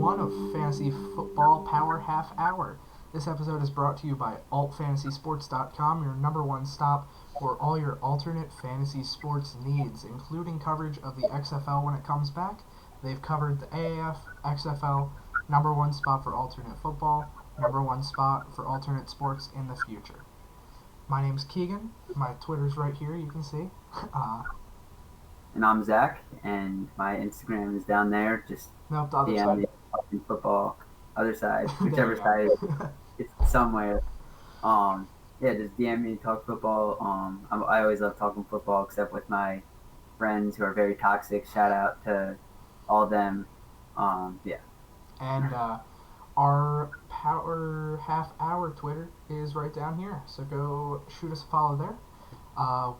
1 of Fantasy Football Power Half Hour. This episode is brought to you by altfantasysports.com, your number one stop for all your alternate fantasy sports needs, including coverage of the XFL when it comes back. They've covered the AAF, XFL, number one spot for alternate football, number one spot for alternate sports in the future. My name's Kaegan. My Twitter's right here, you can see. And I'm Zach, and my Instagram is down there. Just Nope, the other DM side. me talking football, other side, There whichever you side go. it's somewhere. Just DM me, talk football. I always love talking football, except with my friends who are very toxic. Shout out to all of them. Yeah. And our Power Half Hour Twitter is right down here, so go shoot us a follow there.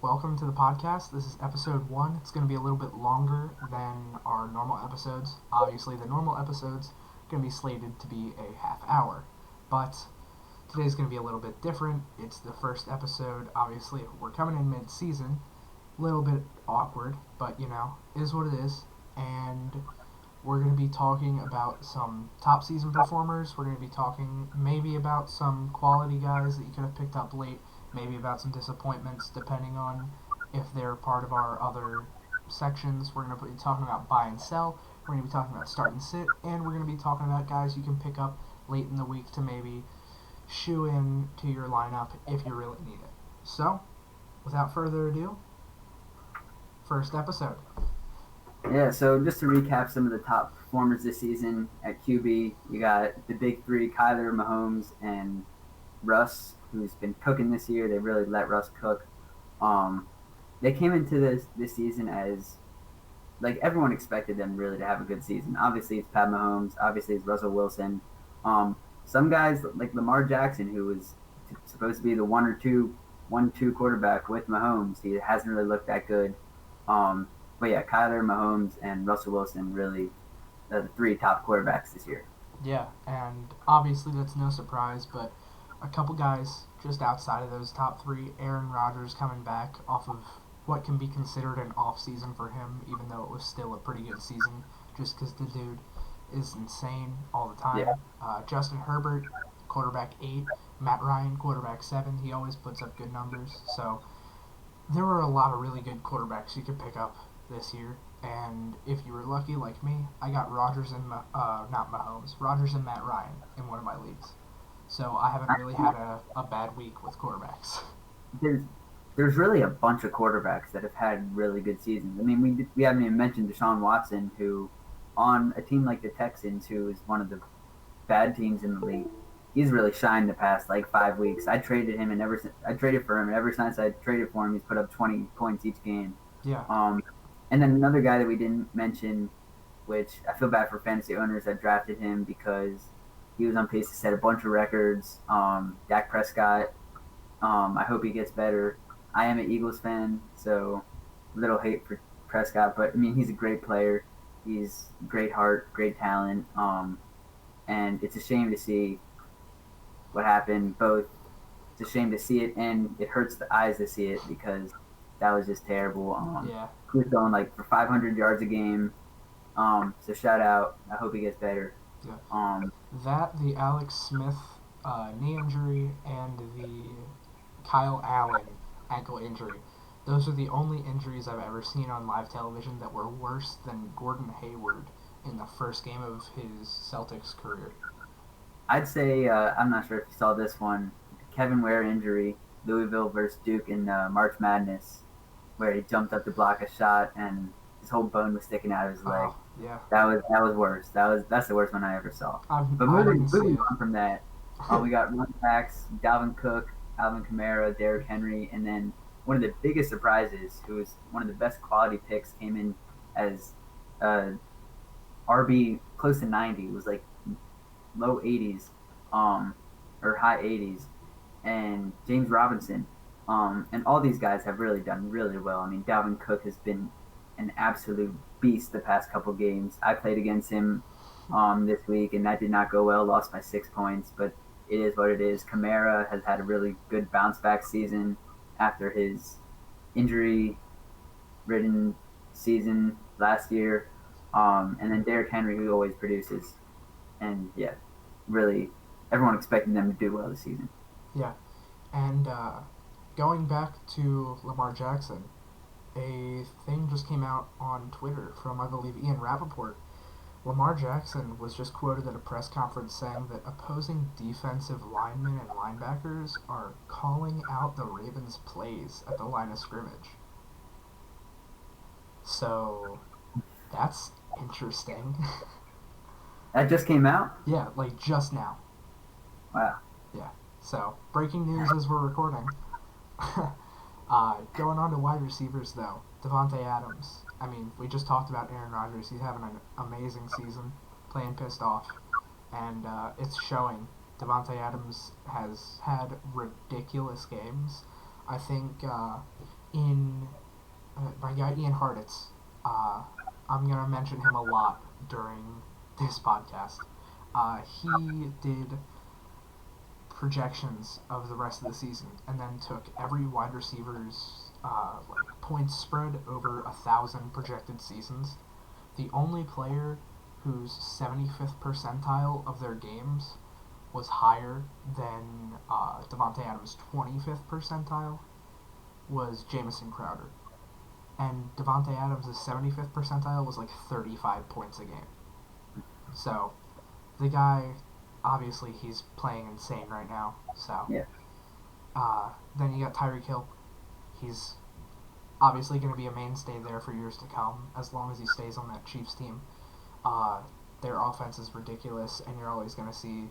Welcome to the podcast. This is episode 1. It's going to be a little bit longer than our normal episodes. Obviously, the normal episodes are going to be slated to be a half hour, but today's going to be a little bit different. It's the first episode. Obviously, we're coming in mid-season. A little bit awkward, but is what it is. And we're going to be talking about some top season performers. We're going to be talking maybe about some quality guys that you could have picked up late, maybe about some disappointments depending on if they're part of our other sections. We're going to be talking about buy and sell. We're going to be talking about start and sit, and we're going to be talking about guys you can pick up late in the week to maybe shoe in to your lineup if you really need it. So, without further ado, first episode. Yeah, so just to recap some of the top performers this season at QB, you got the big three, Kyler, Mahomes, and Russ, who's been cooking this year. They really let Russ cook. They came into this season as, like, everyone expected them really to have a good season. Obviously, it's Pat Mahomes. Obviously, it's Russell Wilson. Some guys, like Lamar Jackson, who was supposed to be the 1-2 quarterback with Mahomes, he hasn't really looked that good. But yeah, Kyler, Mahomes, and Russell Wilson really are the three top quarterbacks this year. Yeah, and obviously that's no surprise, but a couple guys just outside of those top three. Aaron Rodgers coming back off of what can be considered an off season for him, even though it was still a pretty good season, just because the dude is insane all the time. Yeah. Justin Herbert, quarterback 8. Matt Ryan, quarterback 7. He always puts up good numbers. So there were a lot of really good quarterbacks you could pick up this year. And if you were lucky like me, I got Rodgers and not Mahomes, Rodgers and Matt Ryan in one of my leagues. So I haven't really had a bad week with quarterbacks. There's there's really a bunch of quarterbacks that have had really good seasons. I mean, we haven't even mentioned Deshaun Watson, who on a team like the Texans, who is one of the bad teams in the league, he's really shined the past like 5 weeks. I traded him, and I traded for him, and ever since I traded for him, he's put up 20 points each game. Yeah. And then another guy that we didn't mention, which I feel bad for fantasy owners that drafted him because he was on pace to set a bunch of records. Dak Prescott. I hope he gets better. I am an Eagles fan, so little hate for Prescott, but I mean he's a great player. He's great heart, great talent. And it's a shame to see what happened. Both it's a shame to see it, and it hurts the eyes to see it because that was just terrible. Yeah. He was going like for 500 yards a game. So shout out. I hope he gets better. Yeah. That, the Alex Smith knee injury, and the Kyle Allen ankle injury. Those are the only injuries I've ever seen on live television that were worse than Gordon Hayward in the first game of his Celtics career. I'd say I'm not sure if you saw this one. Kevin Ware injury, Louisville versus Duke in March Madness, where he jumped up to block a shot and his whole bone was sticking out of his leg. Oh, yeah. That was worse. That's the worst one I ever saw. But I moving didn't see it. on from that, we got running backs: Dalvin Cook, Alvin Kamara, Derrick Henry, and then one of the biggest surprises, who was one of the best quality picks, came in as RB close to 90. It was like low 80s, or high 80s, and James Robinson. And all these guys have really done really well. I mean, Dalvin Cook has been an absolute beast the past couple games. I played against him this week, and that did not go well. Lost by 6 points, but it is what it is. Kamara has had a really good bounce back season after his injury-ridden season last year. And then Derrick Henry, who always produces. and yeah, really, everyone expected them to do well this season. Yeah, and going back to Lamar Jackson, a thing just came out on Twitter from, I believe, Ian Rappaport. Lamar Jackson was just quoted at a press conference saying that opposing defensive linemen and linebackers are calling out the Ravens' plays at the line of scrimmage. So that's interesting. That just came out. Yeah, like just now. Wow. Yeah. So breaking news as we're recording. Going on to wide receivers though, Devontae Adams. I mean, we just talked about Aaron Rodgers. He's having an amazing season, playing pissed off, and it's showing. Devontae Adams has had ridiculous games. I think in my guy Ian Hartitz, I'm gonna mention him a lot during this podcast. He did projections of the rest of the season, and then took every wide receiver's like points spread over 1,000 projected seasons. The only player whose 75th percentile of their games was higher than Devontae Adams' 25th percentile was Jamison Crowder, and Devontae Adams' 75th percentile was like 35 points a game. So the guy, obviously, he's playing insane right now. So Yeah. then you got Tyreek Hill. He's obviously going to be a mainstay there for years to come, as long as he stays on that Chiefs team. Uh, their offense is ridiculous, and you're always going to see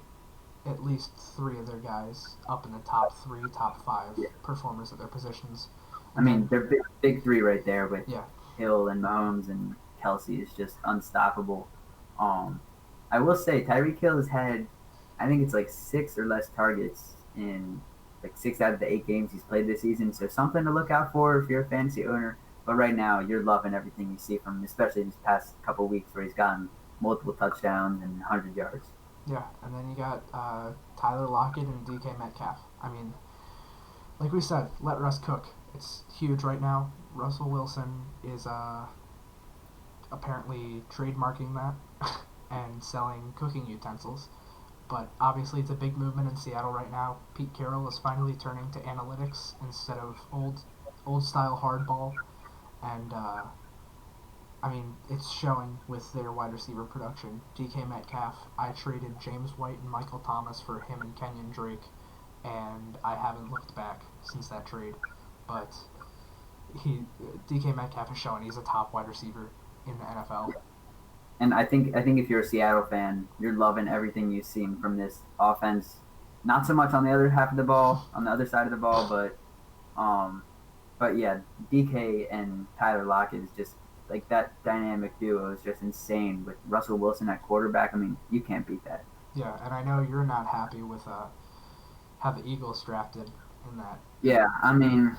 at least three of their guys up in the top three, top five Yeah. performers at their positions. I mean, they're big three right there with Yeah, Hill and Mahomes, and Kelsey is just unstoppable. Um, I will say Tyreek Hill has had, I think it's like 6 or less targets in like 6 out of the 8 games he's played this season. So something to look out for if you're a fantasy owner. But right now, you're loving everything you see from him, especially these past couple of weeks where he's gotten multiple touchdowns and 100 yards. yeah. And then you got Tyler Lockett and DK Metcalf. I mean, like we said, let Russ cook. It's huge right now. Russell Wilson is apparently trademarking that and selling cooking utensils. But obviously, it's a big movement in Seattle right now. Pete Carroll is finally turning to analytics instead of old style hardball, and I mean it's showing with their wide receiver production. DK Metcalf, I traded James White and Michael Thomas for him and Kenyon Drake, and I haven't looked back since that trade. But DK Metcalf is showing he's a top wide receiver in the NFL. And I think if you're a Seattle fan, you're loving everything you've seen from this offense. Not so much on the other half of the ball, on the other side of the ball, but yeah, DK and Tyler Lockett is just like that dynamic duo is just insane with Russell Wilson at quarterback. I mean, you can't beat that. Yeah, and I know you're not happy with how the Eagles drafted in that. Yeah, I mean,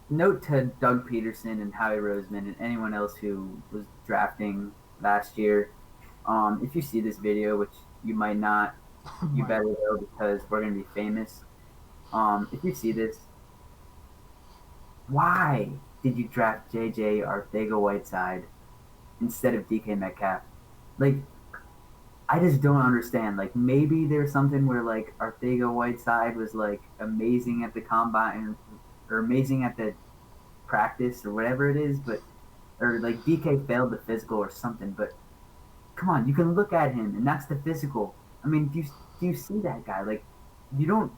note to Doug Peterson and Howie Roseman and anyone else who was drafting last year. If you see this video, which you might not, you better know because we're gonna be famous. If you see this, why did you draft JJ Arcega-Whiteside instead of DK Metcalf? Like, I just don't understand. Like, maybe there's something where like Arcega-Whiteside was like amazing at the combine or amazing at the practice or whatever it is, but or like DK failed the physical or something. But come on, you can look at him and that's the physical. I mean, do you see that guy? Like, you don't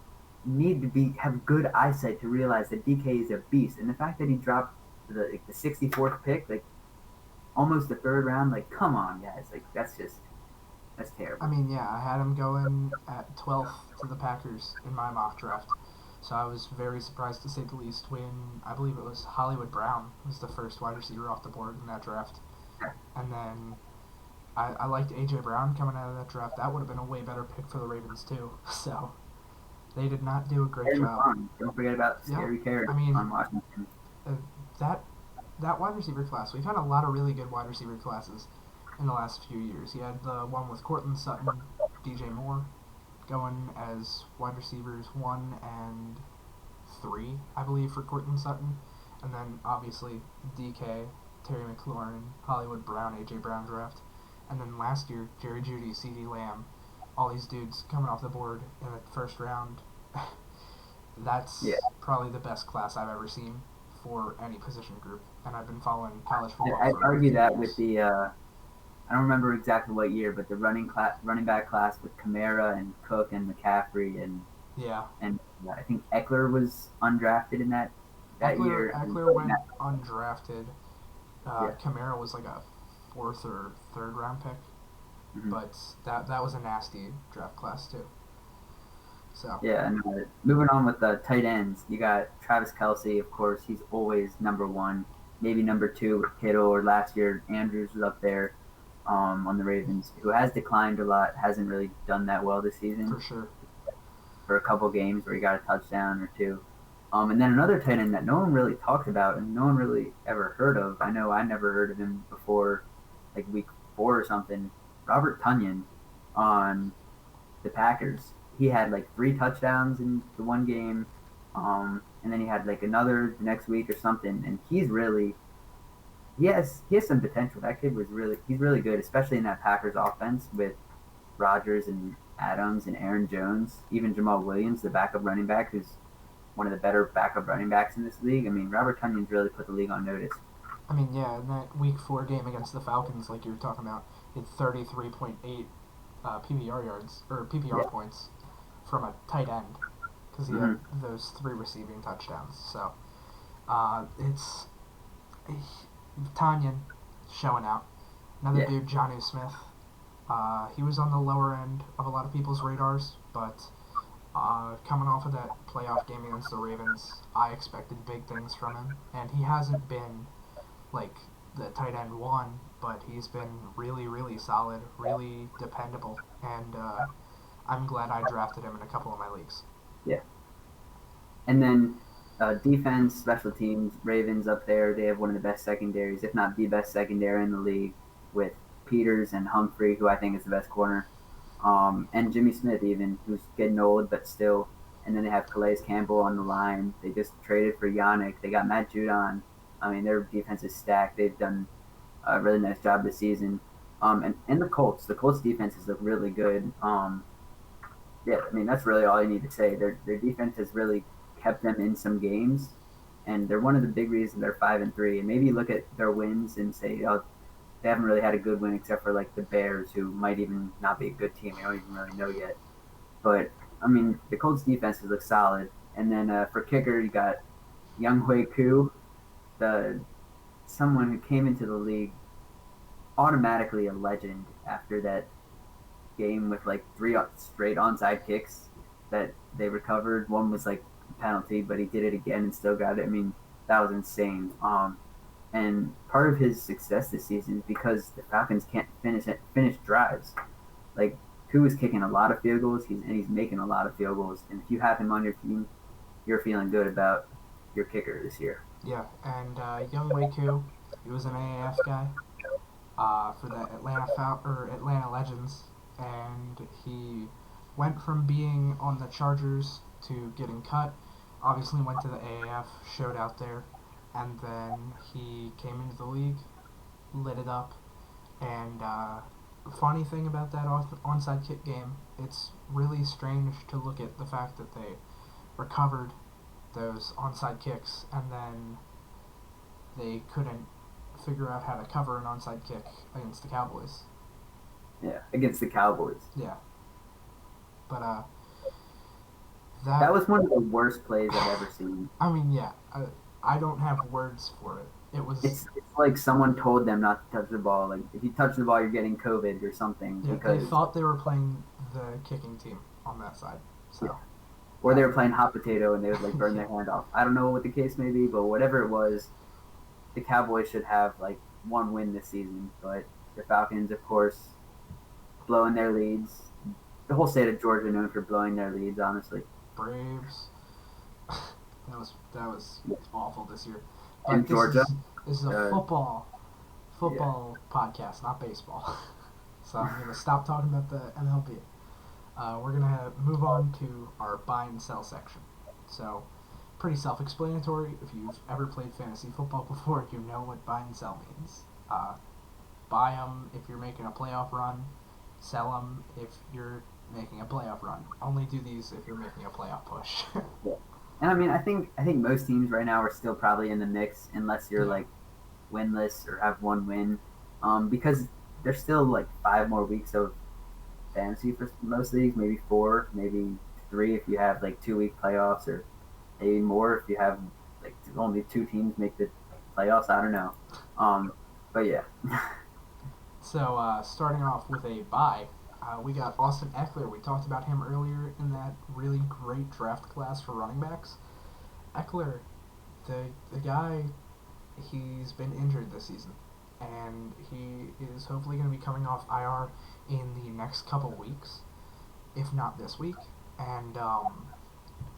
need to have good eyesight to realize that DK is a beast. And the fact that he dropped the 64th pick, like almost the 3rd round, like come on, guys, like that's terrible. I mean, yeah, I had him going at 12th to the Packers in my mock draft. So I was very surprised to say the least when I believe it was Hollywood Brown was the first wide receiver off the board in that draft. And then I liked A.J. Brown coming out of that draft. That would have been a way better pick for the Ravens too. So they did not do a great job. Don't forget about Scary Terry on Washington. That wide receiver class, we've had a lot of really good wide receiver classes in the last few years. You had the one with Courtland Sutton, DJ Moore, going as wide receivers 1 and 3, I believe, for Courtland Sutton. And then, obviously, DK, Terry McLaurin, Hollywood Brown, A.J. Brown draft. And then last year, Jerry Jeudy, CeeDee Lamb, all these dudes coming off the board in the first round. That's Yeah, probably the best class I've ever seen for any position group. And I've been following college football I'd for argue 15 that with years. the I don't remember exactly what year, but the running back class with Kamara and Cook and McCaffrey Yeah. and I think Eckler was undrafted in that Eckler, year. And Eckler went undrafted. yeah, Kamara was like a fourth or third round pick, hmm but that was a nasty draft class too. So yeah. And moving on with the tight ends, you got Travis Kelsey, of course. He's always number one, maybe number two with Kittle, or last year Andrews was up there on the Ravens, who has declined a lot, hasn't really done that well this season for sure. for a couple games where he got a touchdown or two. And then another tight end that no one really talked about and no one really ever heard of. I know I never heard of him before, like week 4 or something. Robert Tunyon on the Packers. He had like 3 touchdowns in the one game, and then he had like another the next week or something. And he has some potential. That kid he's really good, especially in that Packers offense with Rodgers and Adams and Aaron Jones, even Jamal Williams, the backup running back, who's one of the better backup running backs in this league. I mean, Robert Tunyon's really put the league on notice. I mean, yeah, in that Week 4 game against the Falcons, like you were talking about, he had 33.8 PPR yards or PPR Yeah. points from a tight end because he hmm had those 3 receiving touchdowns. So it's Tanyan showing out. Another Yeah. dude, Jonnu Smith. He was on the lower end of a lot of people's radars, but coming off of that playoff game against the Ravens, I expected big things from him, and he hasn't been like the tight end one, but he's been really, really solid, really dependable, and I'm glad I drafted him in a couple of my leagues. Yeah. And then defense, special teams, Ravens up there. They have one of the best secondaries, if not the best secondary in the league, with Peters and Humphrey, who I think is the best corner, and Jimmy Smith, even who's getting old but still. And then they have Calais Campbell on the line. They just traded for Yannick. They got Matt Judon. I mean, their defense is stacked. They've done a really nice job this season. And the Colts defenses look really good. Yeah, I mean that's really all you need to say. Their defense has really kept them in some games, and they're one of the big reasons they're 5-3. And maybe you look at their wins and say, oh, they haven't really had a good win except for like the Bears, who might even not be a good team. We don't even really know yet. But I mean, the Colts defenses look solid. And then for kicker, you got Young Hui Koo, the someone who came into the league automatically a legend after that game with like 3 straight onside kicks that they recovered. One was like a penalty, but he did it again and still got it. I mean, that was insane. And part of his success this season is because the Falcons can't finish drives. Like Koo is kicking a lot of field goals. He's making a lot of field goals. And if you have him on your team, you're feeling good about your kicker this year. Yeah, and Young Waku, he was an AAF guy for the Atlanta Legends, and he went from being on the Chargers to getting cut. Obviously, went to the AAF, showed out there, and then he came into the league, lit it up, and funny thing about that onside kick game, it's really strange to look at the fact that they recovered those onside kicks and then they couldn't figure out how to cover an onside kick against the Cowboys. Yeah, against the Cowboys. Yeah, but That was one of the worst plays I've ever seen. I mean, yeah, I don't have words for it. It was It's like someone told them not to touch the ball. Like if you touch the ball, you're getting COVID or something. yeah. They Because thought they were playing the kicking team on that side, yeah. so Or they were playing hot potato and they would like burn their hand off. I don't know what the case may be, but whatever it was, the Cowboys should have like one win this season. But the Falcons, of course, blowing their leads. The whole state of Georgia known for blowing their leads, honestly. Braves. that was Yeah. awful this year. In But Georgia, this is a uh, football podcast, not baseball. So I'm gonna stop talking about the MLB. We're gonna move on to our buy and sell section. So pretty self-explanatory. If you've ever played fantasy football before, you know what buy and sell means. buy them if you're making a playoff run. Sell them if you're making a playoff run. Only do these if you're making a playoff push. Yeah. And I mean, I think most teams right now are still probably in the mix unless you're Yeah. like winless or have one win, because there's still like 5 more weeks of fantasy for most leagues, maybe 4, maybe 3 if you have like 2 week playoffs, or maybe more if you have like only 2 teams make the playoffs. I don't know, but yeah, So starting off with a bye, we got Austin Eckler. We talked about him earlier in that really great draft class for running backs. Eckler, the guy, he's been injured this season, and he is hopefully going to be coming off IR in the next couple weeks, if not this week. And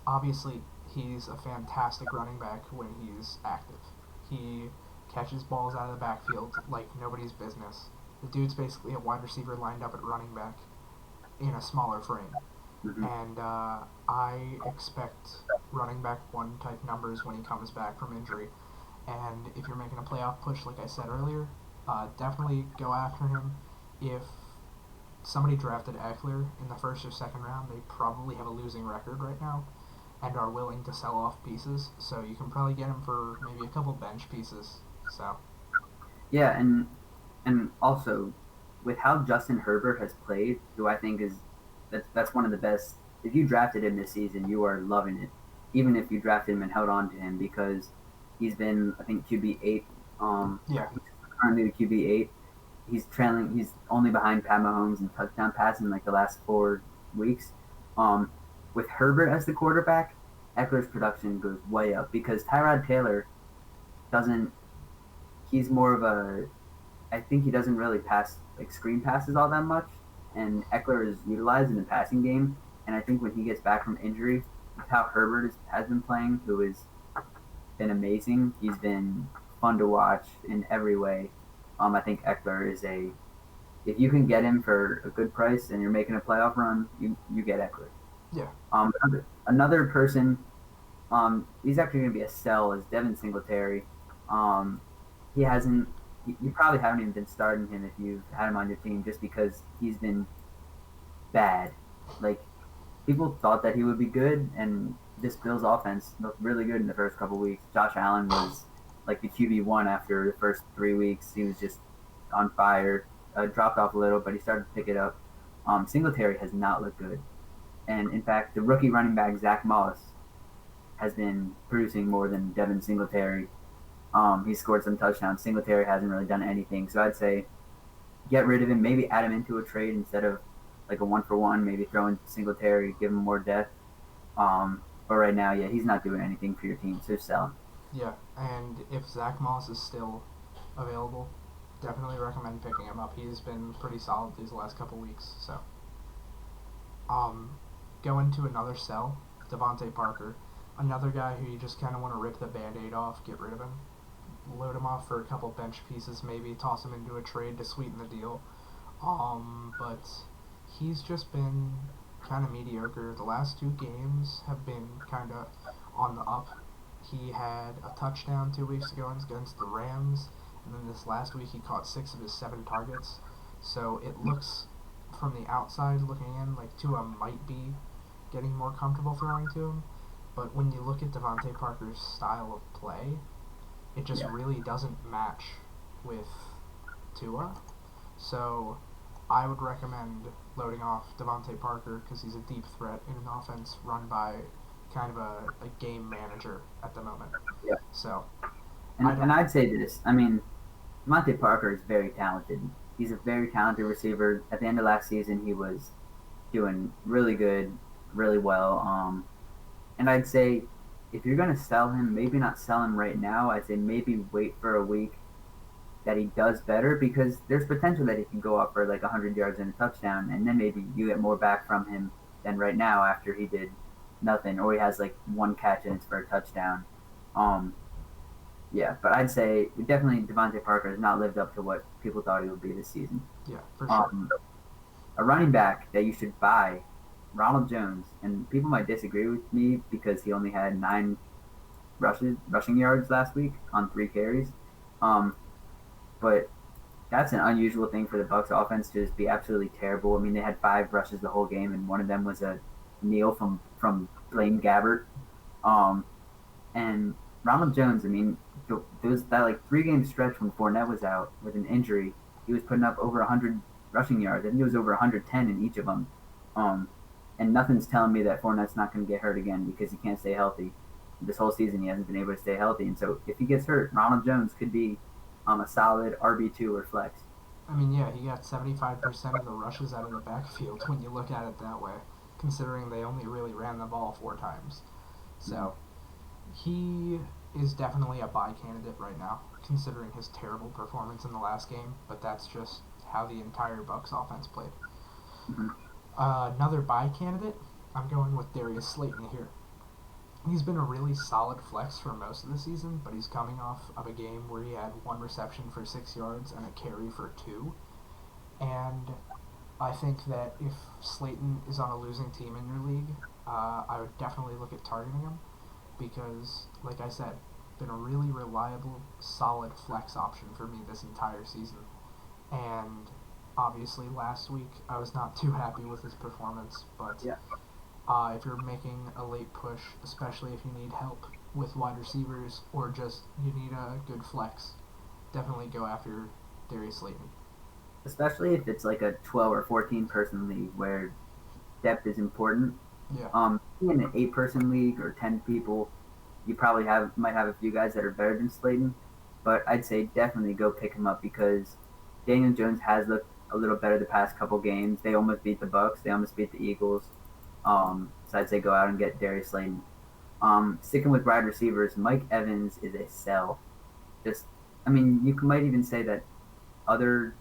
obviously, he's a fantastic running back when he's active. He catches balls out of the backfield like nobody's business. The dude's basically a wide receiver lined up at running back in a smaller frame. hmm And I expect running back one type numbers when he comes back from injury. And if you're making a playoff push, like I said earlier, definitely go after him. If somebody drafted Eckler in the first or second round, they probably have a losing record right now and are willing to sell off pieces. So you can probably get him for maybe a couple bench pieces. So yeah, and also with how Justin Herbert has played, who I think is that's one of the best. If you drafted him this season, you are loving it. Even if you drafted him and held on to him, because he's been, I think, QB 8. yeah, He's currently the QB 8. He's trailing. He's only behind Pat Mahomes in touchdown passing like the last 4 weeks. Um, with Herbert as the quarterback, Eckler's production goes way up because Tyrod Taylor doesn't. He's more of a. I think he doesn't really pass like screen passes all that much, and Eckler is utilized in the passing game. And I think when he gets back from injury, with how Herbert has been playing, who has been amazing, he's been fun to watch in every way. I think Eckler is a. If you can get him for a good price and you're making a playoff run, you get Eckler. yeah, Another person, he's actually going to be a sell is Devin Singletary. Um, he hasn't. You probably haven't even been starting him if you've had him on your team, just because he's been bad. Like people thought that he would be good, and this Bills offense looked really good in the first couple weeks. Josh Allen was like the QB1 after the first 3 weeks. He was just on fire. Dropped off a little, but he started to pick it up. Singletary has not looked good, and in fact, the rookie running back Zach Moss has been producing more than Devin Singletary. He scored some touchdowns. Singletary hasn't really done anything, so I'd say get rid of him. Maybe add him into a trade instead of like a 1-for-1. Maybe throw in Singletary, give him more depth. But right now, yeah, he's not doing anything for your team, so sell him. yeah. And if Zach Moss is still available, definitely recommend picking him up. He's been pretty solid these last couple weeks. So, going to another sell, Devontae Parker, another guy who you just kind of want to rip the band-aid off, get rid of him, load him off for a couple bench pieces, maybe toss him into a trade to sweeten the deal. But he's just been kind of mediocre. The last 2 games have been kind of on the up. He had a touchdown 2 weeks ago against the Rams, and then this last week he caught 6 of his 7 targets. So it looks, from the outside looking in, like Tua might be getting more comfortable throwing to him. But when you look at Devontae Parker's style of play, it just Yeah. really doesn't match with Tua. So I would recommend loading off Devontae Parker because he's a deep threat in an offense run by kind of a game manager at the moment. Yeah. So And, I don't. and I'd say this. I mean, Monte Parker is very talented. He's a very talented receiver. At the end of last season, he was doing really good, really well. And I'd say if you're going to sell him, maybe not sell him right now. I'd say maybe wait for a week that he does better, because there's potential that he can go up for like 100 yards and a touchdown, and then maybe you get more back from him than right now after he did nothing, or he has like one catch and it's for a touchdown. Um, yeah, but I'd say definitely Devontae Parker has not lived up to what people thought he would be this season. Yeah, for sure. Um, a running back that you should buy, Ronald Jones, and people might disagree with me because he only had 9 rushing yards last week on 3 carries. Um, but That's an unusual thing for the Bucks offense to just be absolutely terrible. I mean, they had 5 rushes the whole game, and one of them was a kneel from Blaine Gabbert. Um, and Ronald Jones. I mean, there was that like 3 game stretch when Fournette was out with an injury. He was putting up over 100 rushing yards. I think it was over 110 in each of them. Um, and nothing's telling me that Fournette's not going to get hurt again because he can't stay healthy. This whole season, he hasn't been able to stay healthy, and so if he gets hurt, Ronald Jones could be a solid RB2 or flex. I mean, yeah, he got 75% of the rushes out of the backfield when you look at it that way, considering they only really ran the ball 4 times. So he is definitely a buy candidate right now, considering his terrible performance in the last game. But that's just how the entire Bucks offense played. Mm-hmm. Another buy candidate, I'm going with Darius Slayton here. He's been a really solid flex for most of the season, but he's coming off of a game where he had 1 reception for 6 yards and a carry for 2. And I think that if Slayton is on a losing team in your league, I would definitely look at targeting him because, like I said, been a really reliable, solid flex option for me this entire season. And obviously, last week I was not too happy with his performance, but Yeah. if you're making a late push, especially if you need help with wide receivers or just you need a good flex, definitely go after Darius Slayton. Especially if it's like a 12 or 14 person league where depth is important. Yeah. In an 8 person league or 10 people, you probably might have a few guys that are better than Slayton, but I'd say definitely go pick him up because Daniel Jones has looked a little better the past couple games. They almost beat the Bucks. They almost beat the Eagles. So I'd say go out and get Darius Slayton. Sticking with wide receivers, Mike Evans is a sell. Just, I mean, you might even say that other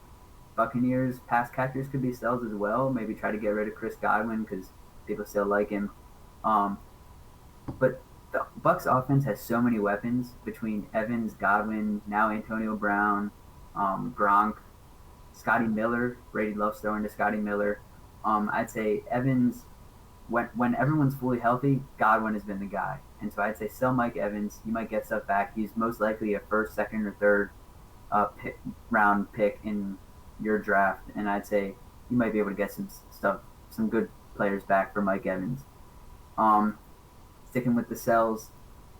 Buccaneers pass catchers could be sells as well. Maybe try to get rid of Chris Godwin because people still like him. Um, but the Bucks offense has so many weapons between Evans, Godwin, now Antonio Brown, Gronk, Scotty Miller. Brady loves throwing to Scotty Miller. I'd say Evans, when everyone's fully healthy, Godwin has been the guy. And so I'd say sell Mike Evans. You might get stuff back. He's most likely a first, second, or third round pick in your draft. And I'd say you might be able to get some good players back for Mike Evans. Sticking with the sells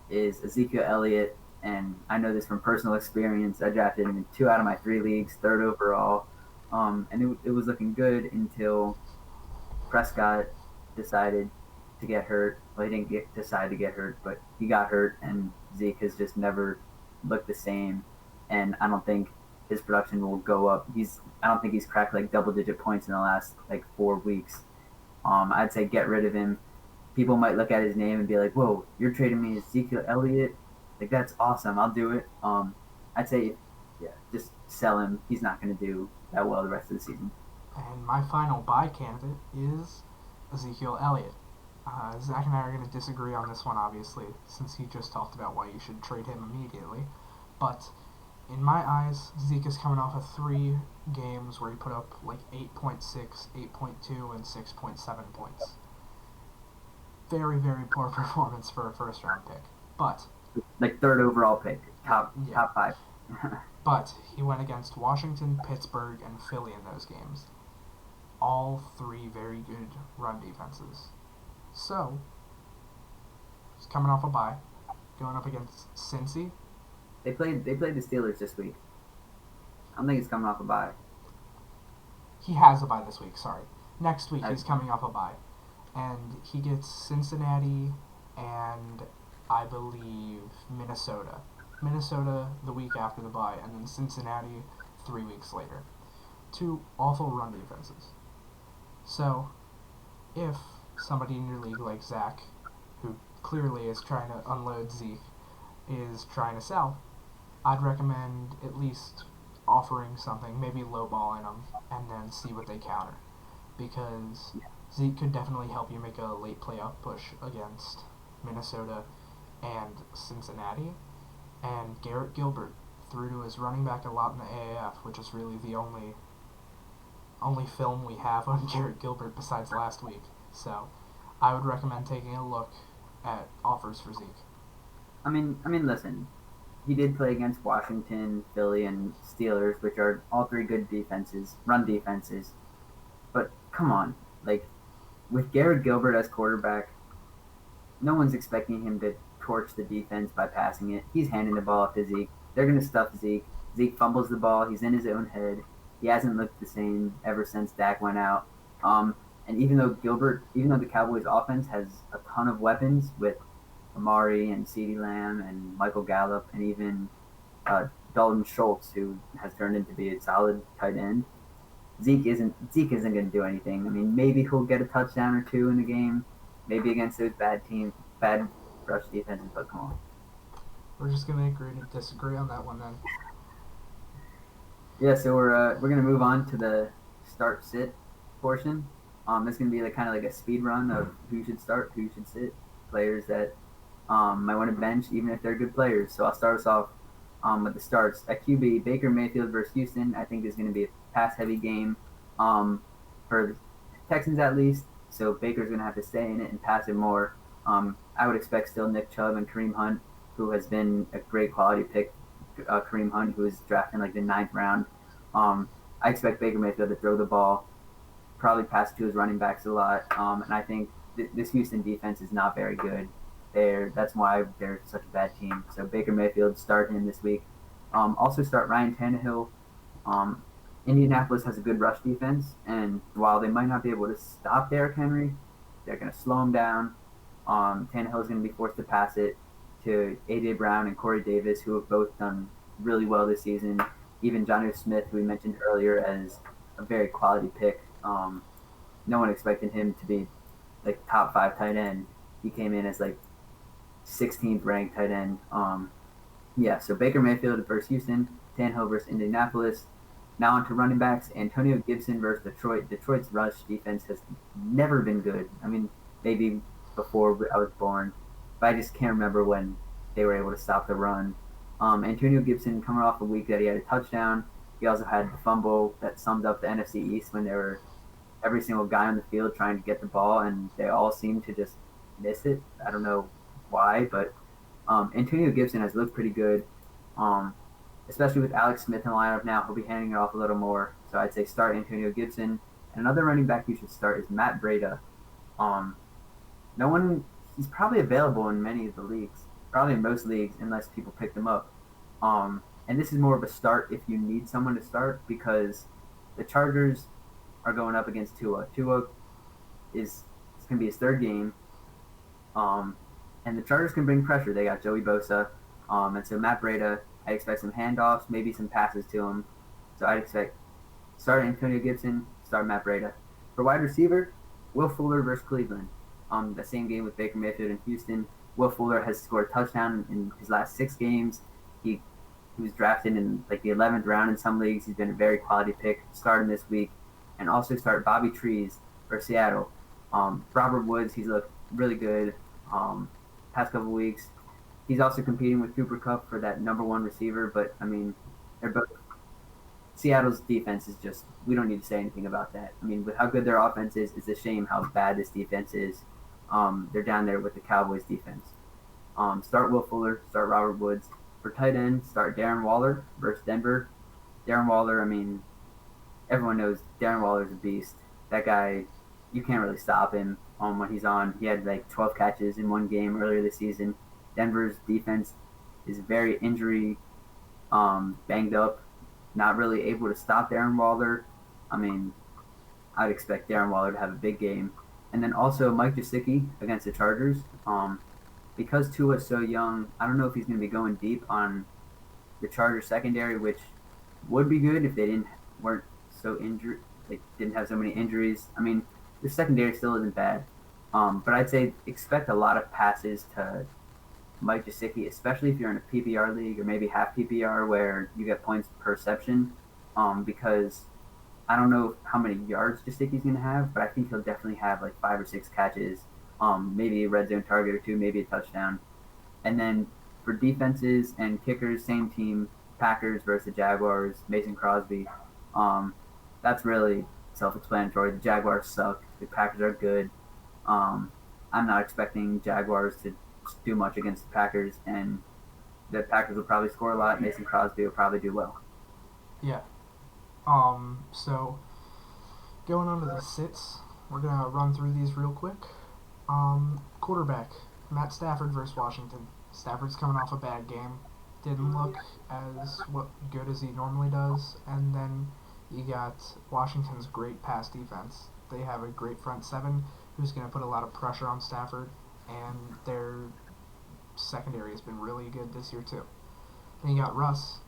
is Ezekiel Elliott. And I know this from personal experience. I drafted him in 2 out of my 3 leagues, 3rd overall. And it was looking good until Prescott decided to get hurt. Well, he didn't decide to get hurt, but he got hurt, and Zeke has just never looked the same. And I don't think his production will go up. I don't think he's cracked like double-digit points in the last like 4 weeks. I'd say get rid of him. People might look at his name and be like, "Whoa, you're trading me Ezekiel Elliott? Like that's awesome. I'll do it." I'd say, yeah, just sell him. He's not going to do that well the rest of the season. And my final buy candidate is Ezekiel Elliott. Zach and I are going to disagree on this one, obviously, since he just talked about why you should trade him immediately. But in my eyes, Zeke is coming off of 3 games where he put up like 8.6, 8.2, and 6.7 points. Very, very poor performance for a first-round pick. But like 3rd overall pick, top 5. But he went against Washington, Pittsburgh, and Philly in those games. All 3 very good run defenses. So, he's coming off a bye, going up against Cincy. They played the Steelers this week. I don't think he's coming off a bye. He has a bye this week, sorry. Next week he's coming off a bye. And he gets Cincinnati and, I believe, Minnesota. Minnesota the week after the bye, and then Cincinnati 3 weeks later. 2 awful run defenses. So, if somebody in your league like Zach, who clearly is trying to unload Zeke, is trying to sell, I'd recommend at least offering something, maybe lowballing them, and then see what they counter. Because Zeke could definitely help you make a late playoff push against Minnesota and Cincinnati. And Garrett Gilbert threw to his running back a lot in the AAF, which is really the only film we have on Garrett Gilbert besides last week. So I would recommend taking a look at offers for Zeke. I mean, listen. he did play against Washington, Philly, and Steelers, which are all three good defenses, run defenses. But come on, like with Garrett Gilbert as quarterback, no one's expecting him to torch the defense by passing it. He's handing the ball off to Zeke. They're going to stuff Zeke. Zeke fumbles the ball. He's in his own head. He hasn't looked the same ever since Dak went out. And even though the Cowboys offense has a ton of weapons with Amari and CeeDee Lamb and Michael Gallup and even Dalton Schultz, who has turned into be a solid tight end, Zeke isn't going to do anything. I mean, maybe he'll get a touchdown or two in the game, maybe against those bad rush defenses. But come on. We're just gonna agree to disagree on that one then. Yeah, so we're gonna move on to the start sit portion. It's gonna be kind of like a speed run of who should start, who should sit, players that might want to bench even if they're good players. So I'll start us off with the starts. At QB, Baker Mayfield versus Houston, I think is going to be a pass-heavy game for the Texans at least. So Baker's going to have to stay in it and pass it more. I would expect still Nick Chubb and Kareem Hunt, who has been a great quality pick. Kareem Hunt, who was drafted in like the 9th round. I expect Baker Mayfield to throw the ball, probably pass to his running backs a lot. And I think this Houston defense is not very good. That's why they're such a bad team. So Baker Mayfield, start him this week. Also start Ryan Tannehill. Indianapolis has a good rush defense, and while they might not be able to stop Derrick Henry, they're going to slow him down. Tannehill is going to be forced to pass it to A.J. Brown and Corey Davis, who have both done really well this season. Even Jonnu Smith, who we mentioned earlier as a very quality pick. No one expected him to be like top 5 tight end. He came in as like 16th ranked tight end. So Baker Mayfield versus Houston, Tannehill versus Indianapolis. Now on to running backs. Antonio Gibson versus Detroit. Detroit's rush defense has never been good. I mean, maybe before I was born, but I just can't remember when they were able to stop the run. Antonio Gibson coming off a week that he had a touchdown. He also had the fumble that summed up the NFC East when there were every single guy on the field trying to get the ball, and they all seemed to just miss it. I don't know why, but Antonio Gibson has looked pretty good. Especially with Alex Smith in the lineup now, he'll be handing it off a little more. So I'd say start Antonio Gibson. And another running back you should start is Matt Breida. He's probably available in many of the leagues, probably in most leagues, unless people pick them up. And this is more of a start if you need someone to start, because the Chargers are going up against Tua. Tua it's going to be his 3rd game. And the Chargers can bring pressure. They got Joey Bosa. And so Matt Breida, I expect some handoffs, maybe some passes to him. So I'd expect start Antonio Gibson, start Matt Breida. For wide receiver, Will Fuller versus Cleveland. The same game with Baker Mayfield in Houston. Will Fuller has scored a touchdown in his last 6 games. He was drafted in like the 11th round in some leagues. He's been a very quality pick. Start him this week. And also start Bobby Trees for Seattle. Robert Woods, he's looked really good past couple weeks. He's also competing with Cooper Kupp for that number 1 receiver, but I mean, they're both. Seattle's defense is just, we don't need to say anything about that. I mean, with how good their offense is, it's a shame how bad this defense is. They're down there with the Cowboys defense. Start Will Fuller, start Robert Woods. For tight end, start Darren Waller versus Denver. Darren Waller, I mean, everyone knows Darren Waller's a beast. That guy, you can't really stop him when he's on. He had like 12 catches in 1 game earlier this season. Denver's defense is very injury banged up, not really able to stop Darren Waller. I mean, I'd expect Darren Waller to have a big game. And then also Mike Gesicki against the Chargers. Because Tua is so young, I don't know if he's going to be going deep on the Chargers secondary, which would be good if they weren't so injured. They didn't have so many injuries. I mean, the secondary still isn't bad. But I'd say expect a lot of passes to Mike Gesicki, especially if you're in a PPR league or maybe half PPR where you get points per reception, because I don't know how many yards Gesicki's going to have, but I think he'll definitely have like 5 or 6 catches, maybe a red zone target or 2, maybe a touchdown. And then for defenses and kickers, same team, Packers versus the Jaguars, Mason Crosby. That's really self-explanatory. The Jaguars suck. The Packers are good. I'm not expecting Jaguars to do much against the Packers, and the Packers will probably score a lot. Mason Crosby will probably do well. Yeah. So going on to the sits, we're gonna run through these real quick. Quarterback Matt Stafford versus Washington. Stafford's coming off a bad game. Didn't look as good as he normally does, and then you got Washington's great pass defense. They have a great front seven who's going to put a lot of pressure on Stafford, and their secondary has been really good this year too. Then you got Russ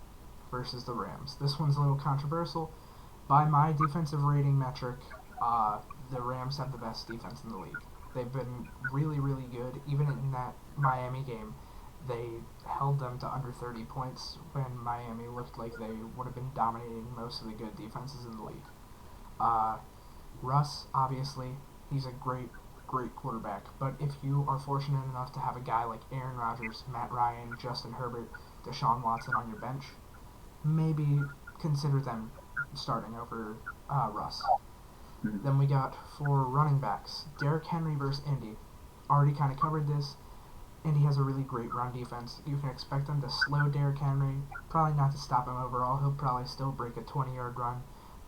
versus the Rams. This one's a little controversial. By my defensive rating metric, the Rams have the best defense in the league. They've been really, really good. Even in that Miami game, they held them to under 30 points when Miami looked like they would have been dominating most of the good defenses in the league. Russ, obviously, he's a great, great quarterback. But if you are fortunate enough to have a guy like Aaron Rodgers, Matt Ryan, Justin Herbert, Deshaun Watson on your bench, maybe consider them starting over Russ. Then we got for running backs, Derrick Henry versus Indy. Already kind of covered this. Indy has a really great run defense. You can expect them to slow Derrick Henry. Probably not to stop him overall. He'll probably still break a 20-yard run.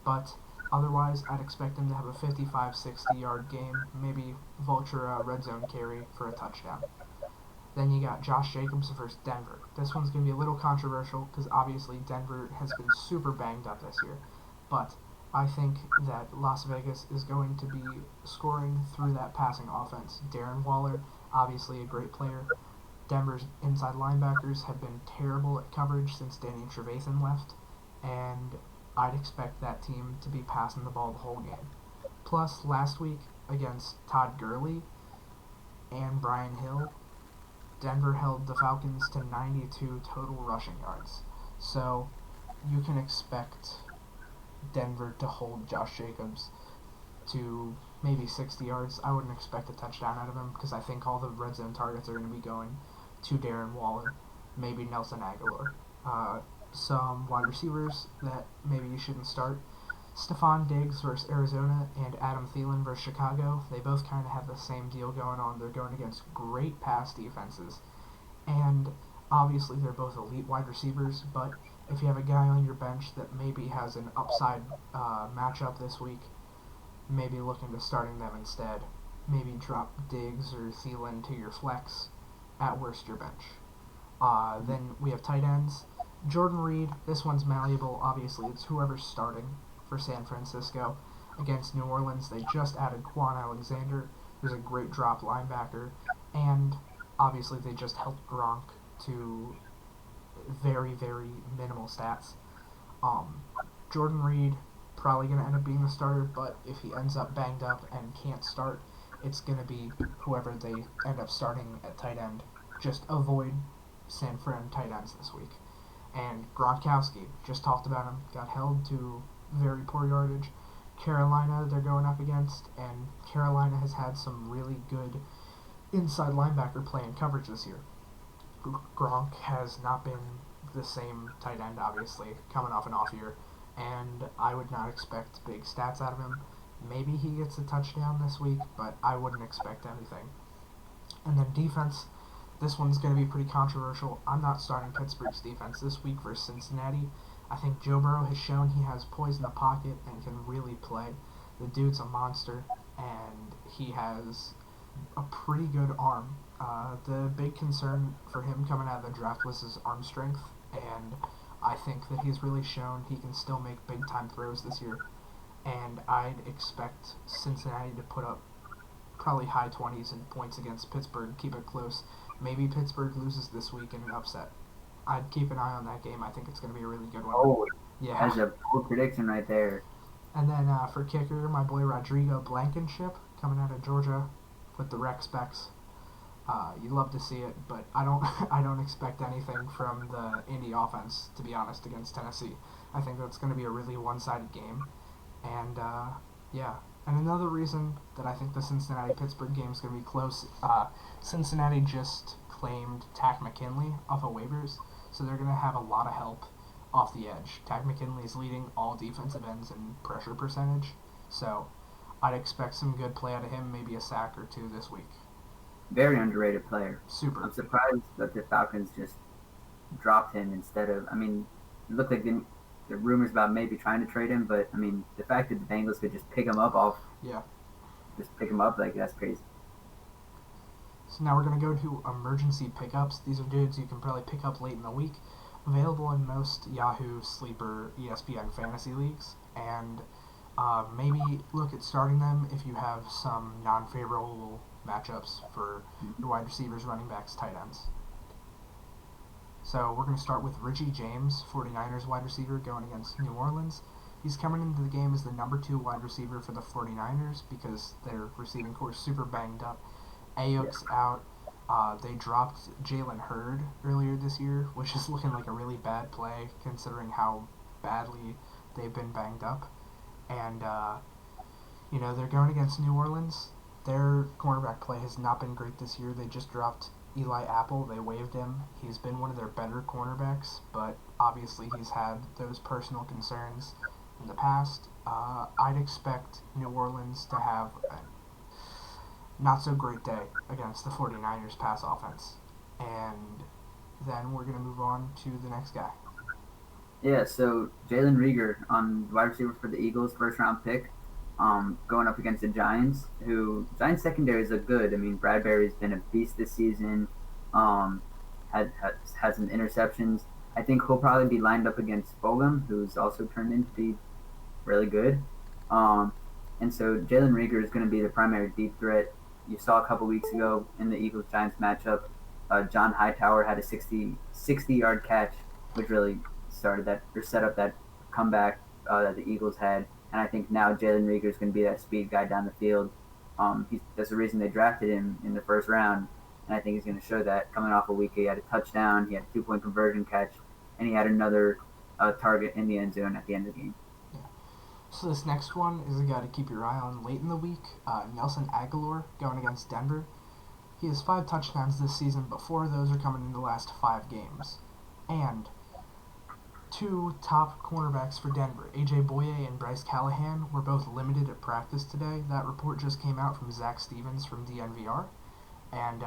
But otherwise, I'd expect him to have a 55, 60-yard game. Maybe vulture a red zone carry for a touchdown. Then you got Josh Jacobs versus Denver. This one's going to be a little controversial because obviously Denver has been super banged up this year. But I think that Las Vegas is going to be scoring through that passing offense. Darren Waller, obviously a great player. Denver's inside linebackers have been terrible at coverage since Danny Trevathan left, and I'd expect that team to be passing the ball the whole game. Plus, last week against Todd Gurley and Brian Hill, Denver held the Falcons to 92 total rushing yards. So you can expect Denver to hold Josh Jacobs to maybe 60 yards. I wouldn't expect a touchdown out of him because I think all the red zone targets are going to be going to Darren Waller, maybe Nelson Aguilar. Some wide receivers that maybe you shouldn't start. Stephon Diggs versus Arizona and Adam Thielen versus Chicago. They both kind of have the same deal going on. They're going against great pass defenses. And obviously they're both elite wide receivers, but if you have a guy on your bench that maybe has an upside matchup this week, maybe looking to starting them instead. Maybe drop Diggs or Thielen to your flex. At worst, your bench. Then we have tight ends. Jordan Reed, this one's malleable. Obviously, it's whoever's starting for San Francisco. Against New Orleans, they just added Quan Alexander, who's a great drop linebacker. And obviously, they just held Gronk to very, very minimal stats. Jordan Reed, probably going to end up being the starter, but if he ends up banged up and can't start, it's going to be whoever they end up starting at tight end. Just avoid San Fran tight ends this week. And Gronkowski, just talked about him, got held to very poor yardage. Carolina, they're going up against, and Carolina has had some really good inside linebacker play and coverage this year. Gronk has not been the same tight end, obviously, coming off an off year, and I would not expect big stats out of him. Maybe he gets a touchdown this week, but I wouldn't expect anything. And then defense, this one's going to be pretty controversial. I'm not starting Pittsburgh's defense this week versus Cincinnati. I think Joe Burrow has shown he has poise in the pocket and can really play. The dude's a monster, and he has a pretty good arm. The big concern for him coming out of the draft was his arm strength, and I think that he's really shown he can still make big-time throws this year. And I'd expect Cincinnati to put up probably high 20s in points against Pittsburgh, keep it close. Maybe Pittsburgh loses this week in an upset. I'd keep an eye on that game. I think it's going to be a really good one. Oh, yeah. That's a bold prediction right there. And then for kicker, my boy Rodrigo Blankenship coming out of Georgia with the rec specs. You'd love to see it, but I don't expect anything from the Indy offense, to be honest, against Tennessee. I think that's going to be a really one-sided game. And, yeah. And another reason that I think the Cincinnati-Pittsburgh game is going to be close, Cincinnati just claimed Tack McKinley off of waivers, so they're going to have a lot of help off the edge. Tack McKinley is leading all defensive ends in pressure percentage, so I'd expect some good play out of him, maybe a sack or two this week. Very underrated player. Super. I'm surprised that the Falcons just dropped him instead of. I mean, it looked like the rumors about maybe trying to trade him, but I mean, the fact that the Bengals could just pick him up Yeah. like that's crazy. So now we're going to go to emergency pickups. These are dudes you can probably pick up late in the week. Available in most Yahoo, Sleeper, ESPN fantasy leagues. And maybe look at starting them if you have some non-favorable matchups for your wide receivers, running backs, tight ends. So we're going to start with Richie James, 49ers wide receiver, going against New Orleans. He's coming into the game as the number 2 wide receiver for the 49ers because their receiving core is super banged up. Ayuk's out. They dropped Jalen Hurd earlier this year, which is looking like a really bad play considering how badly they've been banged up. And, they're going against New Orleans. Their cornerback play has not been great this year. They just dropped Eli Apple. They waived him. He's been one of their better cornerbacks, but obviously he's had those personal concerns in the past. I'd expect New Orleans to have a not so great day against the 49ers pass offense. And then we're going to move on to the next guy. Yeah, so Jalen Rieger on wide receiver for the Eagles, first round pick, going up against the Giants, who Giants secondaries are good. I mean, Bradbury's been a beast this season. Had some interceptions. I think he'll probably be lined up against Fulgham, who's also turned into be really good. And so Jalen Rieger is going to be the primary deep threat. You saw a couple weeks ago in the Eagles Giants matchup, John Hightower had a 60-yard catch, which really started that or set up that comeback that the Eagles had. And I think now Jalen Rieger is going to be that speed guy down the field. That's the reason they drafted him in the first round. And I think he's going to show that coming off a week. He had a touchdown, he had a 2-point conversion catch, and he had another target in the end zone at the end of the game. Yeah. So this next one is a guy to keep your eye on late in the week. Nelson Aguilar going against Denver. He has 5 touchdowns this season, but 4 of those are coming in the last 5 games. And 2 top cornerbacks for Denver, A.J. Boye and Bryce Callahan, were both limited at practice today. That report just came out from Zach Stevens from DNVR. And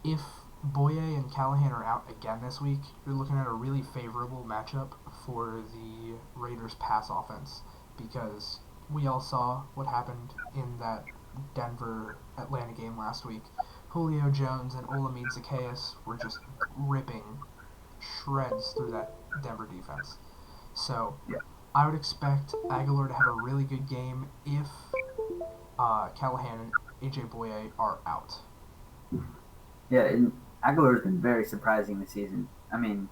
if Boye and Callahan are out again this week, you're looking at a really favorable matchup for the Raiders' pass offense because we all saw what happened in that Denver-Atlanta game last week. Julio Jones and Olamide Zaccheaus were just ripping shreds through that Denver defense. So I would expect Aguilar to have a really good game if Callahan and A.J. Boye are out. Yeah, and Aguilar's been very surprising this season. I mean,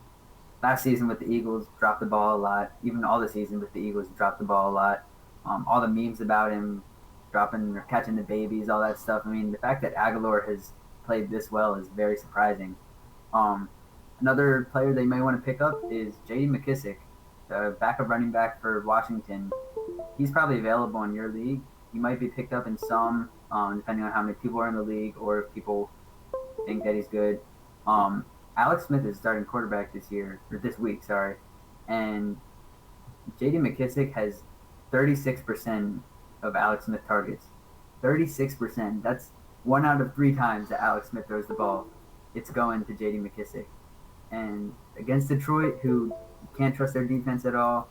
last season with the Eagles, dropped the ball a lot. Even all the season with the Eagles, dropped the ball a lot. All the memes about him dropping or catching the babies, all that stuff. I mean, the fact that Aguilar has played this well is very surprising. Another player that you may want to pick up is J.D. McKissic, the backup running back for Washington. He's probably available in your league. He might be picked up in some, depending on how many people are in the league or if people think that he's good. Alex Smith is starting quarterback this week, and J.D. McKissic has 36% of Alex Smith targets. 36%. That's 1 out of 3 times that Alex Smith throws the ball. It's going to J.D. McKissic. And against Detroit, who can't trust their defense at all,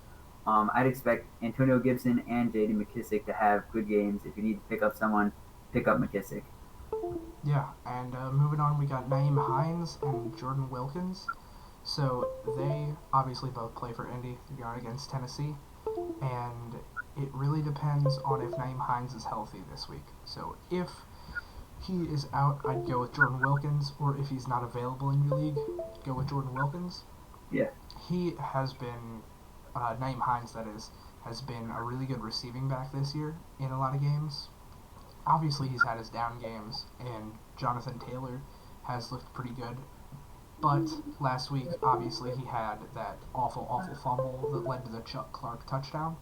I'd expect Antonio Gibson and J.D. McKissic to have good games. If you need to pick up someone, pick up McKissic. Yeah, and moving on, we got Nyheim Hines and Jordan Wilkins. So they obviously both play for Indy. They're going against Tennessee. And it really depends on if Nyheim Hines is healthy this week. So if he is out, I'd go with Jordan Wilkins, or if he's not available in your league, go with Jordan Wilkins. Yeah. He has been, Nyheim Hines that is, has been a really good receiving back this year in a lot of games. Obviously he's had his down games, and Jonathan Taylor has looked pretty good. But last week, obviously, he had that awful fumble that led to the Chuck Clark touchdown.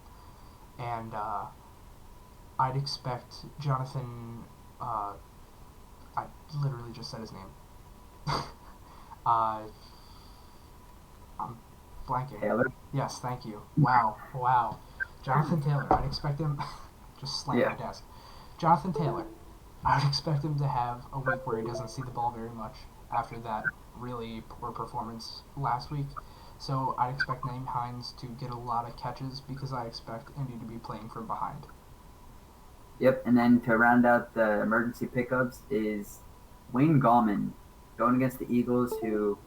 And I'd expect Jonathan... I literally just said his name. I'm blanking. Taylor? Yes, thank you. Wow. Jonathan Taylor. I'd expect him... just slammed my desk. Jonathan Taylor. I would expect him to have a week where he doesn't see the ball very much after that really poor performance last week. So I expect Naeem Hines to get a lot of catches because I expect Indy to be playing from behind. Yep, and then to round out the emergency pickups is Wayne Gallman going against the Eagles, who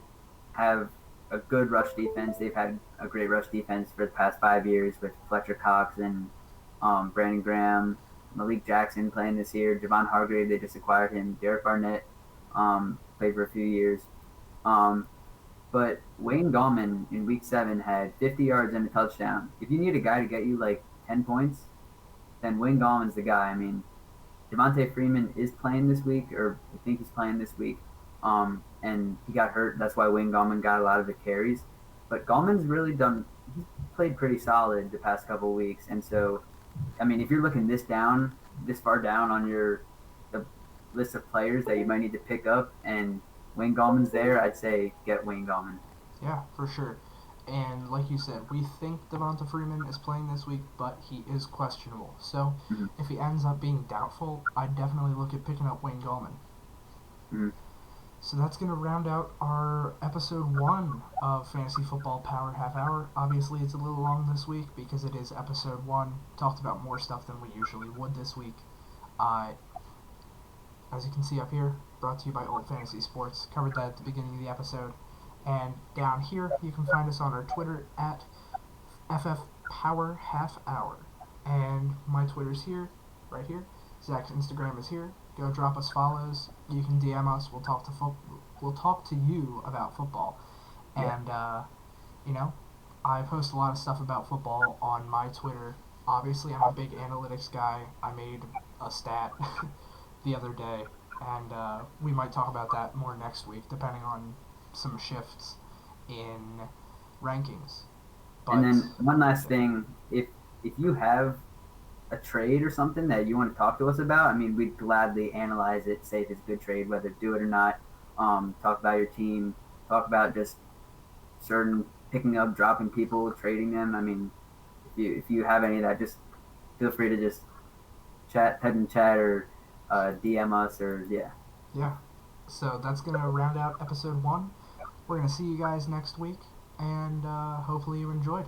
have a good rush defense. They've had a great rush defense for the past 5 years with Fletcher Cox and Brandon Graham, Malik Jackson playing this year, Javon Hargrave, they just acquired him, Derek Barnett played for a few years. Um, but Wayne Gallman in week 7 had 50 yards and a touchdown. If you need a guy to get you like 10 points, then Wayne Gallman's the guy. I mean, Devontae Freeman is playing this week, or I think he's playing this week, and he got hurt. That's why Wayne Gallman got a lot of the carries. But Gallman's really done. He's played pretty solid the past couple of weeks, and so, I mean, if you're looking this far down on the list of players that you might need to pick up, and Wayne Gallman's there, I'd say get Wayne Gallman. Yeah, for sure. And like you said, we think Devonta Freeman is playing this week, but he is questionable. So Mm-hmm. if he ends up being doubtful, I'd definitely look at picking up Wayne Gallman. Mm-hmm. So that's going to round out our episode 1 of Fantasy Football Power Half Hour. Obviously, it's a little long this week because it is episode 1. Talked about more stuff than we usually would this week. As you can see up here, brought to you by Old Fantasy Sports. Covered that at the beginning of the episode. And down here, you can find us on our Twitter at FFPHH. And my Twitter's here, right here. Zach's Instagram is here. Go drop us follows. You can DM us. We'll talk to you about football. Yeah. And you know, I post a lot of stuff about football on my Twitter. Obviously, I'm a big analytics guy. I made a stat the other day, and we might talk about that more next week, depending on some shifts in rankings. But, And then one last thing, if you have a trade or something that you want to talk to us about, I mean, we'd gladly analyze it, say if it's a good trade, whether to do it or not. Talk about your team, talk about just certain picking up, dropping people, trading them. I mean, if you have any of that, just feel free to just head and chat or DM us or yeah. Yeah. So that's going to round out episode 1. We're going to see you guys next week, and hopefully you enjoyed.